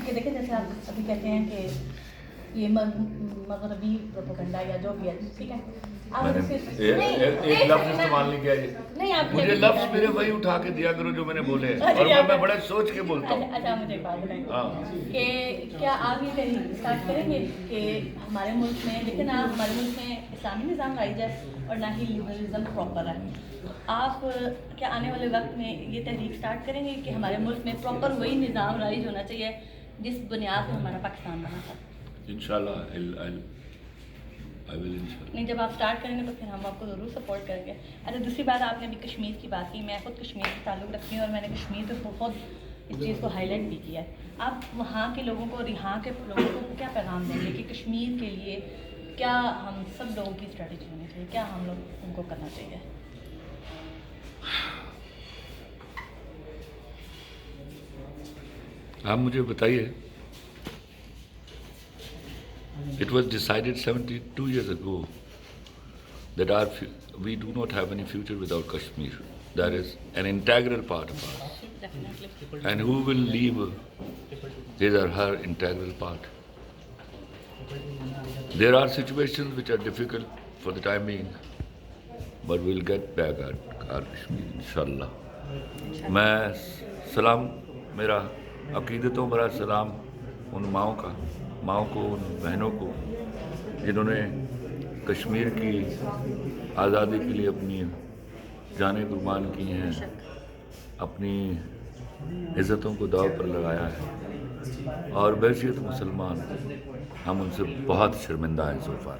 کہ دیکھیں جیسے آپ ابھی کہتے ہیں کہ یہ مغربی پروپیگنڈا یا جو بھی ہے، ٹھیک ہے، میں نے ایک لفظ استعمال نہیں کیا جی. نہیں آپ مجھے لفظ میرے وہی اٹھا کے دیا کرو جو میں نے بولے ہیں، اور میں بڑے سوچ کے بولتا ہوں. اچھا مجھے ایک بات بتائیں کہ کیا آپ یہ اسٹارٹ کریں گے کہ ہمارے ملک میں، لیکن نا ہمارے ملک میں اسلامی نظام رائج ہے اور نہ ہی لبرلزم پراپر ہے، آپ کیا آنے والے وقت میں یہ تحریک اسٹارٹ کریں گے کہ ہمارے ملک میں پراپر وہی نظام رائج ہونا چاہیے جس بنیاد پر ہمارا پاکستان بنا تھا؟ انشاءاللہ نہیں، جب آپ اسٹارٹ کریں گے تو پھر ہم آپ کو ضرور سپورٹ کریں گے. اچھا دوسری بات، آپ نے ابھی کشمیر کی بات کی، میں خود کشمیر سے تعلق رکھتی ہوں اور میں نے کشمیر پہ بہت اس چیز کو ہائی لائٹ بھی کیا ہے. آپ وہاں کے لوگوں کو اور یہاں کے لوگوں کو کیا پیغام دیں گے کہ کشمیر کے لیے کیا ہم سب لوگوں کی اسٹریٹجی ہونی چاہیے، کیا ہم لوگ ان کو کرنا چاہیے؟ آپ مجھے بتائیے. It was decided 72 years ago that we do not have any future without Kashmir. That is an integral part of us. Definitely. And who will leave his or her integral part? There are situations which are difficult for the time being, but we'll get back at our Kashmir, inshallah. میں سلام، میرا عقیدتوں برا سلام ان ماؤں کو، ان بہنوں کو جنہوں نے کشمیر کی آزادی کے لیے اپنی جانیں قربان کی ہیں، اپنی عزتوں کو داؤ پر لگایا ہے، اور بحیثیت مسلمان ہم ان سے بہت شرمندہ ہیں so far.